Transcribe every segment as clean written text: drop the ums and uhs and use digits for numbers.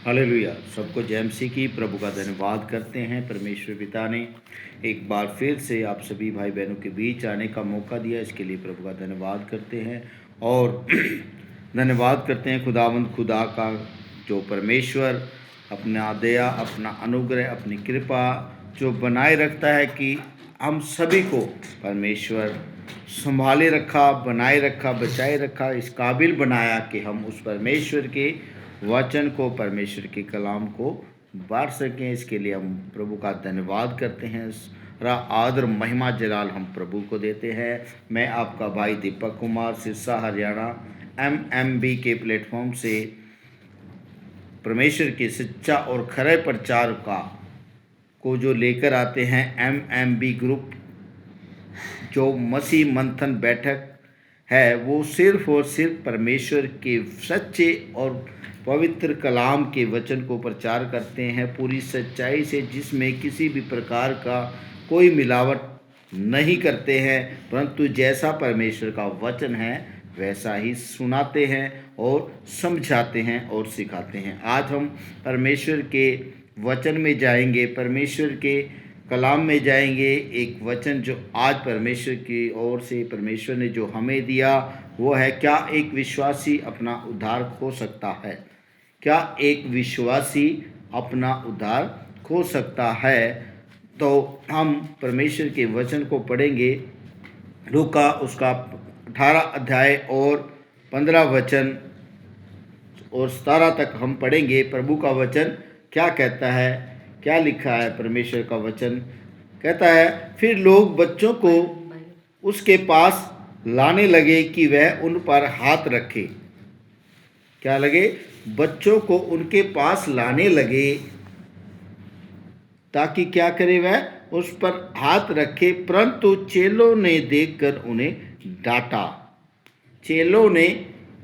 Hallelujah. सबको जय मसीह की। प्रभु का धन्यवाद करते हैं। परमेश्वर पिता ने एक बार फिर से आप सभी भाई बहनों के बीच आने का मौका दिया, इसके लिए प्रभु का धन्यवाद करते हैं। और धन्यवाद करते हैं खुदावंद खुदा का, जो परमेश्वर अपना दया, अपना अनुग्रह, अपनी कृपा जो बनाए रखता है कि हम सभी को परमेश्वर संभाले रखा, बनाए रखा, बचाए रखा, इस काबिल बनाया कि हम उस परमेश्वर के वचन को, परमेश्वर के कलाम को बांट सकें। इसके लिए हम प्रभु का धन्यवाद करते हैं। सारा आदर महिमा जलाल हम प्रभु को देते हैं। मैं आपका भाई दीपक कुमार सिरसा हरियाणा MMB के प्लेटफॉर्म से परमेश्वर के सच्चा और खरे प्रचार को जो लेकर आते हैं MMB ग्रुप, जो मसीह मंथन बैठक है, वो सिर्फ और सिर्फ परमेश्वर के सच्चे और पवित्र कलाम के वचन को प्रचार करते हैं पूरी सच्चाई से, जिसमें किसी भी प्रकार का कोई मिलावट नहीं करते हैं, परंतु जैसा परमेश्वर का वचन है वैसा ही सुनाते हैं और समझाते हैं और सिखाते हैं। आज हम परमेश्वर के वचन में जाएंगे, परमेश्वर के कलाम में जाएंगे। एक वचन जो आज परमेश्वर की ओर से परमेश्वर ने जो हमें दिया वो है, क्या एक विश्वासी अपना उद्धार खो सकता है? क्या एक विश्वासी अपना उद्धार खो सकता है? तो हम परमेश्वर के वचन को पढ़ेंगे। लूका उसका 18 अध्याय और 15 वचन और 17 तक हम पढ़ेंगे। प्रभु का वचन क्या कहता है, क्या लिखा है? परमेश्वर का वचन कहता है, फिर लोग बच्चों को उसके पास लाने लगे कि वह उन पर हाथ रखे। क्या लगे? बच्चों को उनके पास लाने लगे ताकि क्या करे? वह उस पर हाथ रखे। परंतु चेलों ने देखकर उन्हें डांटा। चेलों ने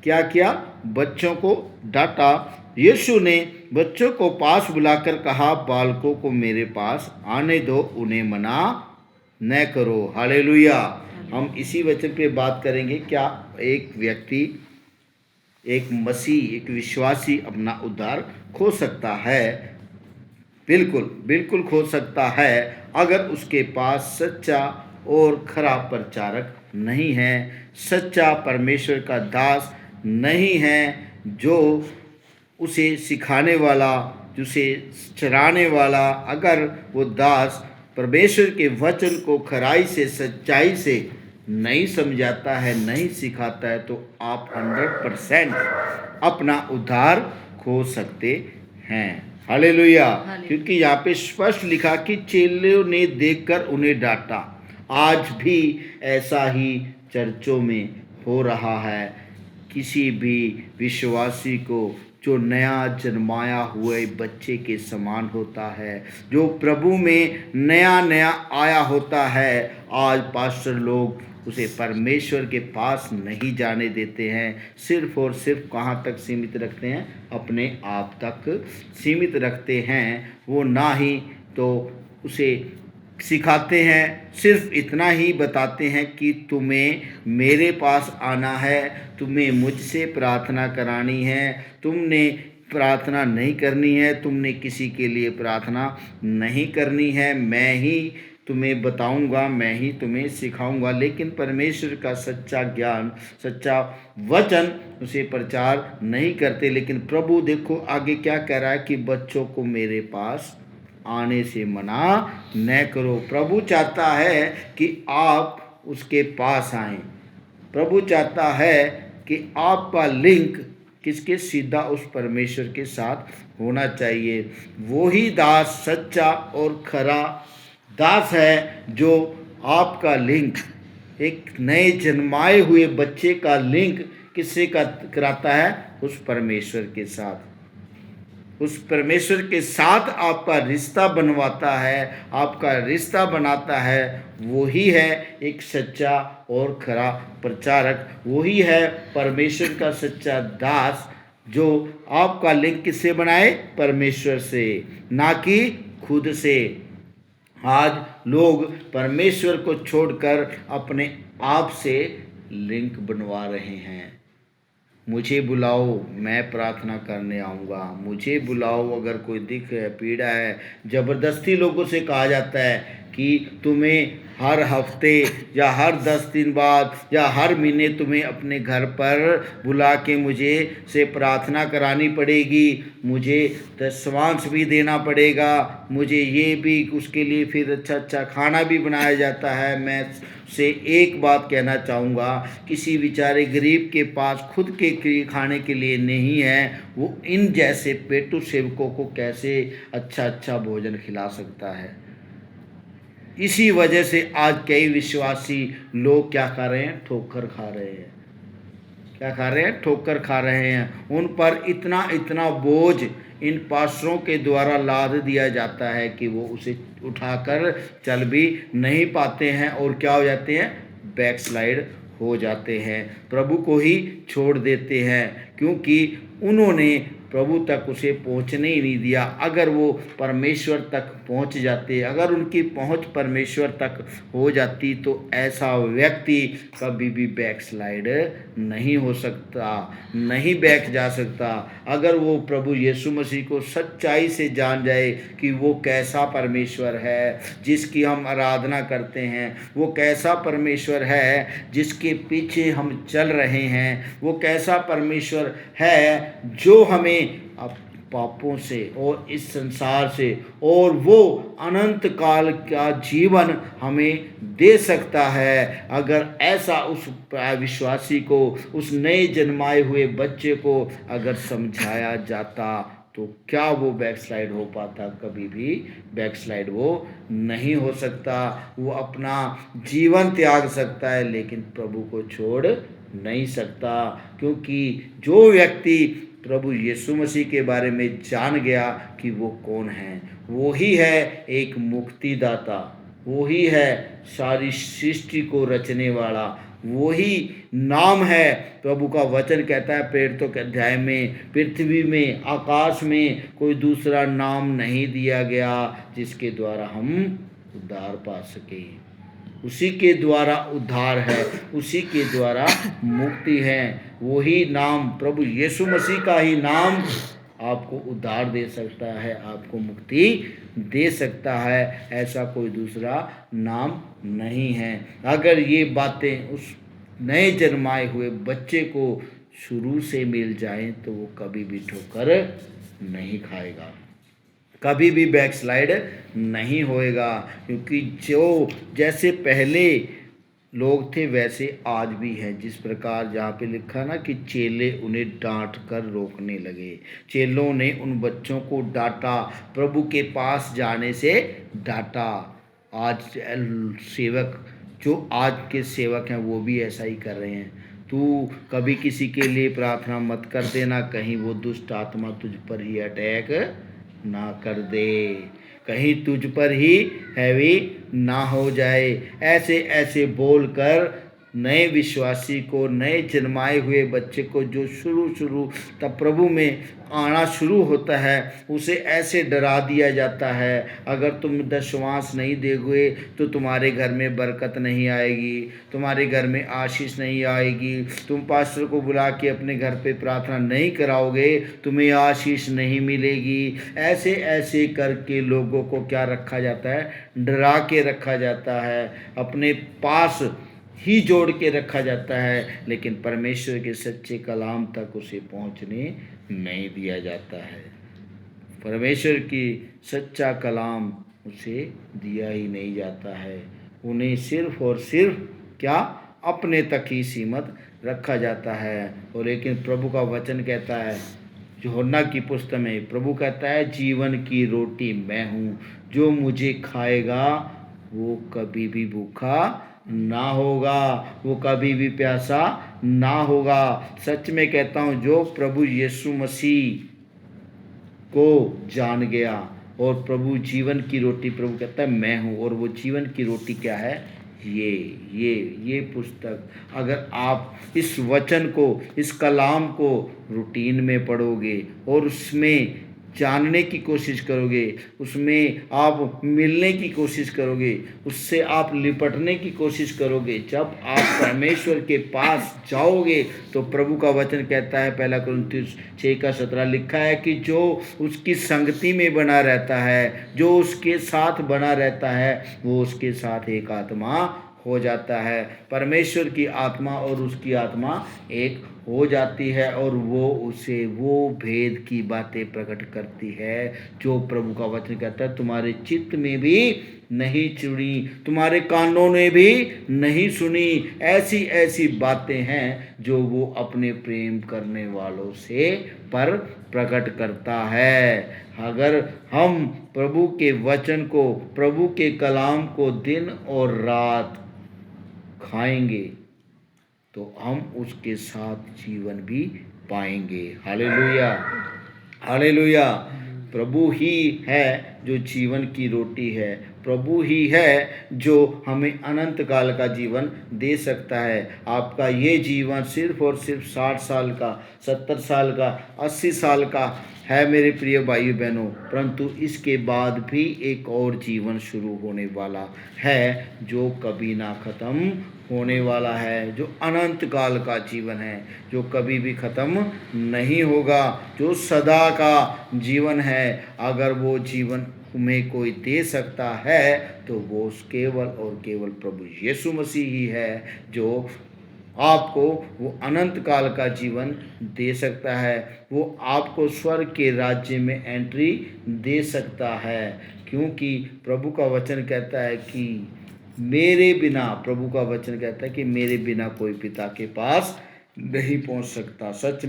क्या किया? बच्चों को डांटा। यीशु ने बच्चों को पास बुलाकर कहा, बालकों को मेरे पास आने दो, उन्हें मना न करो। हालेलुया। हम इसी वचन पे बात करेंगे। क्या एक व्यक्ति, एक मसीह, एक विश्वासी अपना उद्धार खो सकता है? बिल्कुल बिल्कुल खो सकता है, अगर उसके पास सच्चा और खरा प्रचारक नहीं है, सच्चा परमेश्वर का दास नहीं है, जो उसे सिखाने वाला, उसे चराने वाला। अगर वो दास परमेश्वर के वचन को खराई से, सच्चाई से नहीं समझाता है, नहीं सिखाता है, तो आप 100% अपना उद्धार खो सकते हैं। हालेलुया। क्योंकि यहाँ पे स्पष्ट लिखा कि चेलों ने देखकर उन्हें डांटा। आज भी ऐसा ही चर्चों में हो रहा है। किसी भी विश्वासी को जो नया जन्माया हुए बच्चे के समान होता है, जो प्रभु में नया नया आया होता है, आज पास्टर लोग उसे परमेश्वर के पास नहीं जाने देते हैं। सिर्फ और सिर्फ कहाँ तक सीमित रखते हैं? अपने आप तक सीमित रखते हैं। वो ना ही तो उसे सिखाते हैं, सिर्फ इतना ही बताते हैं कि तुम्हें मेरे पास आना है, तुम्हें मुझसे प्रार्थना करानी है, तुमने प्रार्थना नहीं करनी है, तुमने किसी के लिए प्रार्थना नहीं करनी है, मैं ही तुम्हें बताऊंगा, मैं ही तुम्हें सिखाऊंगा। लेकिन परमेश्वर का सच्चा ज्ञान, सच्चा वचन उसे प्रचार नहीं करते। लेकिन प्रभु देखो आगे क्या कह रहा है कि बच्चों को मेरे पास आने से मना न करो। प्रभु चाहता है कि आप उसके पास आएं। प्रभु चाहता है कि आपका लिंक किसके? सीधा उस परमेश्वर के साथ होना चाहिए। वो ही दास सच्चा और खरा दास है, जो आपका लिंक, एक नए जन्माए हुए बच्चे का लिंक किससे कराता है? उस परमेश्वर के साथ। उस परमेश्वर के साथ आपका रिश्ता बनवाता है, आपका रिश्ता बनाता है। वही है एक सच्चा और खरा प्रचारक, वही है परमेश्वर का सच्चा दास, जो आपका लिंक किससे बनाए? परमेश्वर से, ना कि खुद से। आज लोग परमेश्वर को छोड़कर अपने आप से लिंक बनवा रहे हैं। मुझे बुलाओ, मैं प्रार्थना करने आऊँगा। मुझे बुलाओ अगर कोई दिक है, पीड़ा है। ज़बरदस्ती लोगों से कहा जाता है कि तुम्हें हर हफ्ते या हर 10 दिन बाद या हर महीने तुम्हें अपने घर पर बुला के मुझे से प्रार्थना करानी पड़ेगी, मुझे दशमांश भी देना पड़ेगा, मुझे ये भी, उसके लिए फिर अच्छा अच्छा खाना भी बनाया जाता है। मैं से एक बात कहना चाहूँगा, किसी बेचारे गरीब के पास खुद के खाने के लिए नहीं है, वो इन जैसे पेटू सेवकों को कैसे अच्छा अच्छा भोजन खिला सकता है। इसी वजह से आज कई विश्वासी लोग क्या कर रहे हैं, ठोकर खा रहे हैं। क्या खा रहे हैं, ठोकर खा रहे हैं। उन पर इतना इतना बोझ इन पास्टरों के द्वारा लाद दिया जाता है कि वो उसे उठाकर चल भी नहीं पाते हैं और क्या हो जाते हैं, बैकस्लाइड हो जाते हैं, प्रभु को ही छोड़ देते हैं, क्योंकि उन्होंने प्रभु तक उसे पहुंचने ही नहीं दिया। अगर वो परमेश्वर तक पहुंच जाते, अगर उनकी पहुंच परमेश्वर तक हो जाती, तो ऐसा व्यक्ति कभी भी बैकस्लाइड नहीं हो सकता, नहीं बैक जा सकता। अगर वो प्रभु यीशु मसीह को सच्चाई से जान जाए कि वो कैसा परमेश्वर है जिसकी हम आराधना करते हैं, वो कैसा परमेश्वर है जिसके पीछे हम चल रहे हैं, वो कैसा परमेश्वर है जो हमें अब पापों से और इस संसार से और वो अनंत काल का जीवन हमें दे सकता है। अगर ऐसा उस विश्वासी को, उस नए जन्माए हुए बच्चे को अगर समझाया जाता, तो क्या वो बैकस्लाइड हो पाता? कभी भी बैकस्लाइड वो नहीं हो सकता। वो अपना जीवन त्याग सकता है लेकिन प्रभु को छोड़ नहीं सकता, क्योंकि जो व्यक्ति प्रभु यीशु मसीह के बारे में जान गया कि वो कौन है, वो ही है एक मुक्तिदाता, वो ही है सारी सृष्टि को रचने वाला, वो ही नाम है। प्रभु का वचन कहता है प्रेरितों के अध्याय में, पृथ्वी में आकाश में कोई दूसरा नाम नहीं दिया गया जिसके द्वारा हम उद्धार पा सके। उसी के द्वारा उद्धार है, उसी के द्वारा मुक्ति है। वही नाम, प्रभु यीशु मसीह का ही नाम आपको उद्धार दे सकता है, आपको मुक्ति दे सकता है। ऐसा कोई दूसरा नाम नहीं है। अगर ये बातें उस नए जन्माए हुए बच्चे को शुरू से मिल जाएं तो वो कभी भी ठोकर नहीं खाएगा, कभी भी बैकस्लाइड नहीं होएगा, क्योंकि जो जैसे पहले लोग थे वैसे आज भी हैं। जिस प्रकार जहाँ पे लिखा ना कि चेले उन्हें डांट कर रोकने लगे, चेलों ने उन बच्चों को डांटा, प्रभु के पास जाने से डांटा। आज सेवक, जो आज के सेवक हैं वो भी ऐसा ही कर रहे हैं। तू कभी किसी के लिए प्रार्थना मत कर देना, कहीं वो दुष्ट आत्मा तुझ पर ही अटैक ना कर दे, कहीं तुझ पर ही हैवी ना हो जाए। ऐसे ऐसे बोलकर नए विश्वासी को, नए जन्माए हुए बच्चे को जो शुरू तब प्रभु में आना शुरू होता है, उसे ऐसे डरा दिया जाता है, अगर तुम दशमांश नहीं दोगे तो तुम्हारे घर में बरकत नहीं आएगी, तुम्हारे घर में आशीष नहीं आएगी, तुम पास्टर को बुला के अपने घर पे प्रार्थना नहीं कराओगे, तुम्हें आशीष नहीं मिलेगी। ऐसे ऐसे करके लोगों को क्या रखा जाता है, डरा के रखा जाता है, अपने पास ही जोड़ के रखा जाता है, लेकिन परमेश्वर के सच्चे कलाम तक उसे पहुंचने नहीं दिया जाता है। परमेश्वर की सच्चा कलाम उसे दिया ही नहीं जाता है। उन्हें सिर्फ और सिर्फ क्या, अपने तक ही सीमित रखा जाता है। और लेकिन प्रभु का वचन कहता है, यूहन्ना की पुस्तक में प्रभु कहता है, जीवन की रोटी मैं हूँ, जो मुझे खाएगा वो कभी भी भूखा ना होगा, वो कभी भी प्यासा ना होगा। सच में कहता हूँ, जो प्रभु यीशु मसीह को जान गया और प्रभु जीवन की रोटी, प्रभु कहता है मैं हूँ, और वो जीवन की रोटी क्या है, ये पुस्तक। अगर आप इस वचन को, इस कलाम को रूटीन में पढ़ोगे और उसमें जानने की कोशिश करोगे, उसमें आप मिलने की कोशिश करोगे, उससे आप लिपटने की कोशिश करोगे, जब आप परमेश्वर के पास जाओगे तो प्रभु का वचन कहता है, पहला कुरिन्थियों 6:17 लिखा है कि जो उसकी संगति में बना रहता है, जो उसके साथ बना रहता है, वो उसके साथ एक आत्मा हो जाता है। परमेश्वर की आत्मा और उसकी आत्मा एक हो जाती है और वो उसे वो भेद की बातें प्रकट करती है जो प्रभु का वचन कहता है, तुम्हारे चित्त में भी नहीं चुनी, तुम्हारे कानों ने भी नहीं सुनी, ऐसी ऐसी बातें हैं जो वो अपने प्रेम करने वालों से पर प्रकट करता है। अगर हम प्रभु के वचन को, प्रभु के कलाम को दिन और रात खाएंगे तो हम उसके साथ जीवन भी पाएंगे। Hallelujah, hallelujah. प्रभु ही है जो जीवन की रोटी है, प्रभु ही है जो हमें अनंत काल का जीवन दे सकता है। आपका ये जीवन सिर्फ और सिर्फ 60 साल का, 70 साल का, 80 साल का है मेरे प्रिय भाई बहनों, परंतु इसके बाद भी एक और जीवन शुरू होने वाला है जो कभी ना ख़त्म होने वाला है, जो अनंत काल का जीवन है, जो कभी भी ख़त्म नहीं होगा, जो सदा का जीवन है। अगर वो जीवन में कोई दे सकता है तो वो केवल और केवल प्रभु यीशु मसीह ही है जो आपको वो अनंत काल का जीवन दे सकता है। वो आपको स्वर्ग के राज्य में एंट्री दे सकता है, क्योंकि प्रभु का वचन कहता है कि मेरे बिना, प्रभु का वचन कहता है कि मेरे बिना कोई पिता के पास नहीं पहुंच सकता। सच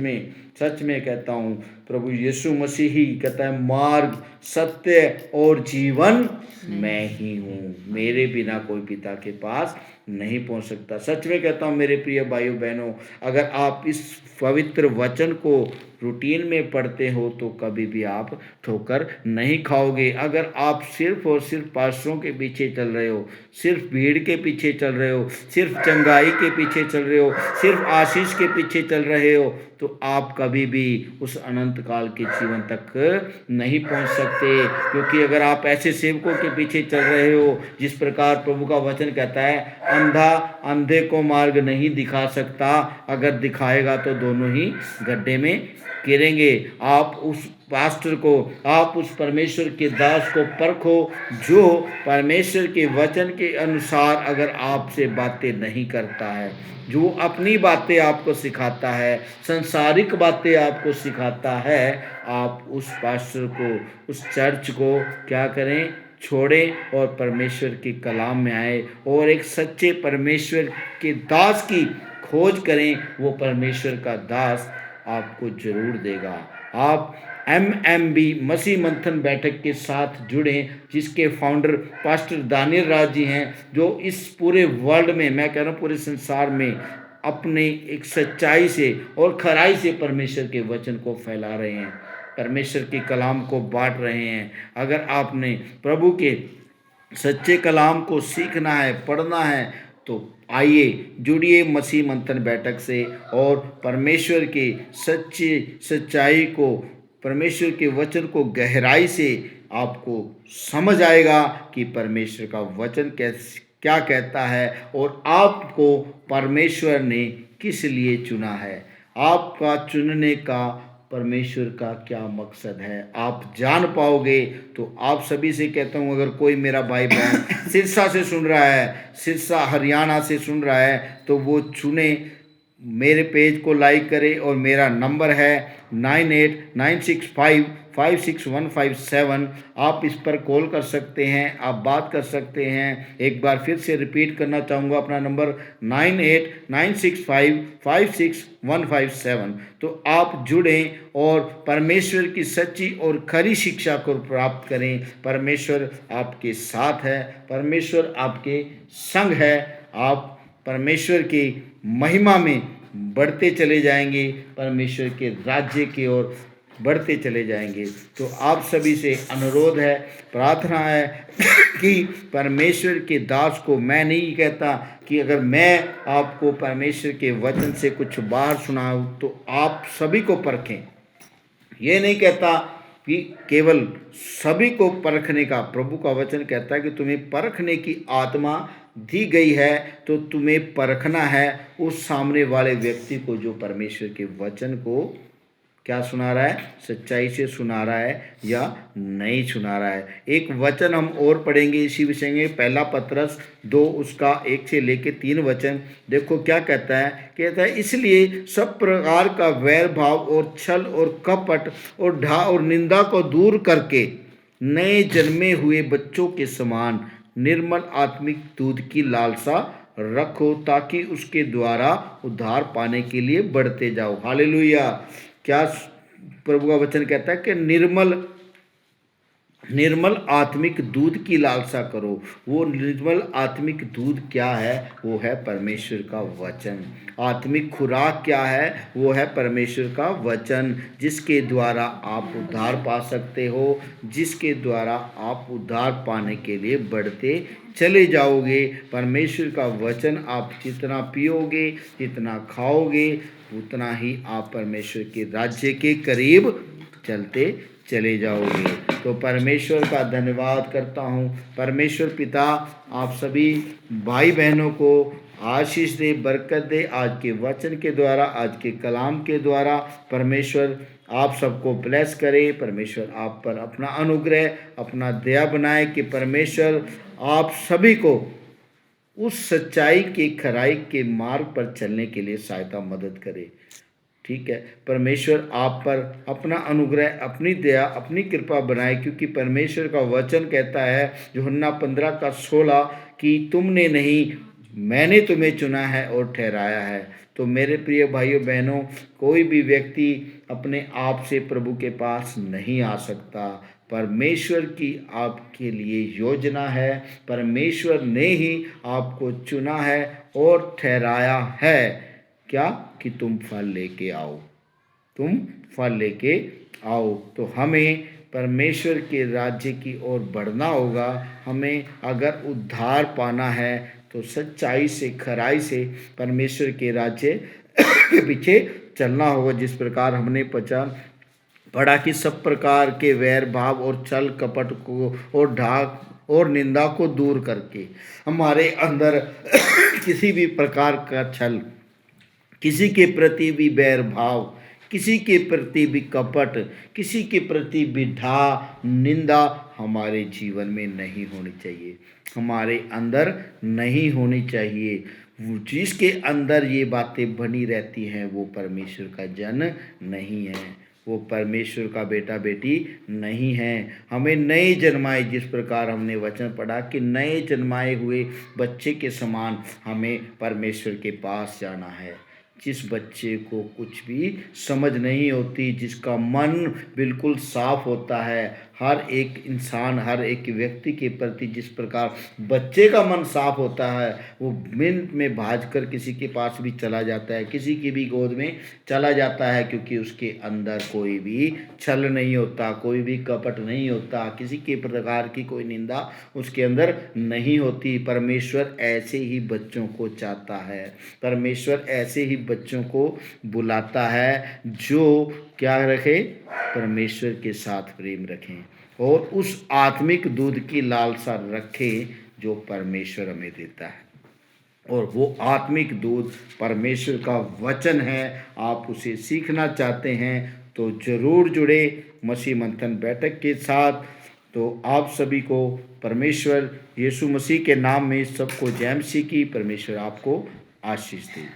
में कहता हूँ, प्रभु यीशु मसीह ही कहता है, मार्ग, सत्य और जीवन मैं ही हूँ, मेरे बिना कोई पिता के पास नहीं पहुंच सकता। सच में कहता हूँ मेरे प्रिय भाइयों बहनों, अगर आप इस पवित्र वचन को रूटीन में पढ़ते हो तो कभी भी आप ठोकर नहीं खाओगे। अगर आप सिर्फ और सिर्फ पास्टरों के पीछे चल रहे हो, सिर्फ भीड़ के पीछे चल रहे हो, सिर्फ चंगाई के पीछे चल रहे हो, सिर्फ आशीष के पीछे चल रहे हो, तो आप कभी भी उस अनंत काल के जीवन तक नहीं पहुंच सकते। क्योंकि अगर आप ऐसे सेवकों के पीछे चल रहे हो, जिस प्रकार प्रभु का वचन कहता है, अंधा अंधे को मार्ग नहीं दिखा सकता, अगर दिखाएगा तो दोनों ही गड्ढे में गिरेंगे। आप उस पास्टर को, आप उस परमेश्वर के दास को परखो जो परमेश्वर के वचन के अनुसार अगर आपसे बातें नहीं करता है, जो अपनी बातें आपको सिखाता है, संसारिक बातें आपको सिखाता है, आप उस पास्टर को, उस चर्च को क्या करें, छोड़ें और परमेश्वर के कलाम में आए और एक सच्चे परमेश्वर के दास की खोज करें। वो परमेश्वर का दास आपको जरूर देगा। आप MMB मसीह मंथन बैठक के साथ जुड़ें, जिसके founder pastor Daniel Raj ji हैं, जो इस पूरे वर्ल्ड में, मैं कह रहा हूँ पूरे संसार में, अपने एक सच्चाई से और खराई से परमेश्वर के वचन को फैला रहे हैं, परमेश्वर के कलाम को बांट रहे हैं। अगर आपने प्रभु के सच्चे कलाम को सीखना है, पढ़ना है, तो आइए जुड़िए मसीह मंथन बैठक से और परमेश्वर के सच्चाई को, परमेश्वर के वचन को गहराई से आपको समझ आएगा कि परमेश्वर का वचन क्या कहता है और आपको परमेश्वर ने किस लिए चुना है। आपका चुनने का परमेश्वर का क्या मकसद है, आप जान पाओगे। तो आप सभी से कहता हूँ, अगर कोई मेरा भाई बहन सिरसा से सुन रहा है, सिरसा हरियाणा से सुन रहा है, तो वो चुने, मेरे पेज को लाइक करे और मेरा नंबर है 9896556157। आप इस पर कॉल कर सकते हैं, आप बात कर सकते हैं। एक बार फिर से रिपीट करना चाहूँगा अपना नंबर 9896556157। तो आप जुड़ें और परमेश्वर की सच्ची और खरी शिक्षा को प्राप्त करें। परमेश्वर आपके साथ है, परमेश्वर आपके संग है, आप परमेश्वर की महिमा में बढ़ते चले जाएंगे, परमेश्वर के राज्य की ओर बढ़ते चले जाएंगे। तो आप सभी से अनुरोध है, प्रार्थना है कि परमेश्वर के दास को, मैं नहीं कहता कि अगर मैं आपको परमेश्वर के वचन से कुछ बाहर सुनाऊं तो आप सभी को परखें, ये नहीं कहता कि केवल सभी को परखने का, प्रभु का वचन कहता है कि तुम्हें परखने की आत्मा दी गई है, तो तुम्हें परखना है उस सामने वाले व्यक्ति को जो परमेश्वर के वचन को क्या सुना रहा है, सच्चाई से सुना रहा है या नहीं सुना रहा है। एक वचन हम और पढ़ेंगे इसी विषय में, पहला पतरस 2 उसका 1 से लेके 3 वचन। देखो क्या कहता है, इसलिए सब प्रकार का वैर भाव और छल और कपट और ढा और निंदा को दूर करके नए जन्मे हुए बच्चों के समान निर्मल आत्मिक दूध की लालसा रखो, ताकि उसके द्वारा उद्धार पाने के लिए बढ़ते जाओ। हालेलुया। क्या प्रभु का वचन कहता है कि निर्मल आत्मिक दूध की लालसा करो। वो निर्मल आत्मिक दूध क्या है? वो है परमेश्वर का वचन। आत्मिक खुराक क्या है? वो है परमेश्वर का वचन, जिसके द्वारा आप उद्धार पा सकते हो, जिसके द्वारा आप उद्धार पाने के लिए बढ़ते चले जाओगे। परमेश्वर का वचन आप जितना पियोगे, जितना खाओगे, उतना ही आप परमेश्वर के राज्य के करीब चलते चले जाओगे। तो परमेश्वर का धन्यवाद करता हूँ। परमेश्वर पिता आप सभी भाई बहनों को आशीष दे, बरकत दे। आज के वचन के द्वारा, आज के कलाम के द्वारा परमेश्वर आप सबको ब्लेस करे। परमेश्वर आप पर अपना अनुग्रह, अपना दया बनाए कि परमेश्वर आप सभी को उस सच्चाई के, खराई के मार्ग पर चलने के लिए सहायता मदद करे। ठीक है, परमेश्वर आप पर अपना अनुग्रह, अपनी दया, अपनी कृपा बनाए, क्योंकि परमेश्वर का वचन कहता है यूहन्ना 15:16 कि तुमने नहीं, मैंने तुम्हें चुना है और ठहराया है। तो मेरे प्रिय भाइयों बहनों, कोई भी व्यक्ति अपने आप से प्रभु के पास नहीं आ सकता। परमेश्वर की आपके लिए योजना है। परमेश्वर ने ही आपको चुना है और ठहराया है। क्या? कि तुम फल लेके आओ, तुम फल लेके आओ। तो हमें परमेश्वर के राज्य की ओर बढ़ना होगा। हमें अगर उद्धार पाना है तो सच्चाई से, खराई से परमेश्वर के राज्य के पीछे चलना होगा। जिस प्रकार हमने पढ़ा कि सब प्रकार के वैर भाव और छल कपट को और ढाक और निंदा को दूर करके हमारे अंदर किसी भी प्रकार का छल, किसी के प्रति भी बैर भाव, किसी के प्रति भी कपट, किसी के प्रति भी ढा निंदा हमारे जीवन में नहीं होनी चाहिए, हमारे अंदर नहीं होनी चाहिए। जिसके अंदर ये बातें बनी रहती हैं वो परमेश्वर का जन नहीं है, वो परमेश्वर का बेटा बेटी नहीं है। हमें नए जन्माए, जिस प्रकार हमने वचन पढ़ा कि नए जन्माए हुए बच्चे के समान हमें परमेश्वर के पास जाना है। जिस बच्चे को कुछ भी समझ नहीं होती, जिसका मन बिल्कुल साफ होता है, हर एक इंसान, हर एक व्यक्ति के प्रति जिस प्रकार बच्चे का मन साफ होता है, वो मिनट में भागकर किसी के पास भी चला जाता है, किसी की भी गोद में चला जाता है, क्योंकि उसके अंदर कोई भी छल नहीं होता, कोई भी कपट नहीं होता, किसी के प्रकार की कोई निंदा उसके अंदर नहीं होती। परमेश्वर ऐसे ही बच्चों को चाहता है, परमेश्वर ऐसे ही बच्चों को बुलाता है जो क्या रखे? परमेश्वर के साथ प्रेम रखें और उस आत्मिक दूध की लालसा रखें जो परमेश्वर हमें देता है। और वो आत्मिक दूध परमेश्वर का वचन है। आप उसे सीखना चाहते हैं तो ज़रूर जुड़े मसीह मंथन बैठक के साथ। तो आप सभी को परमेश्वर यीशु मसीह के नाम में सबको जय मसीह की। परमेश्वर आपको आशीष दे।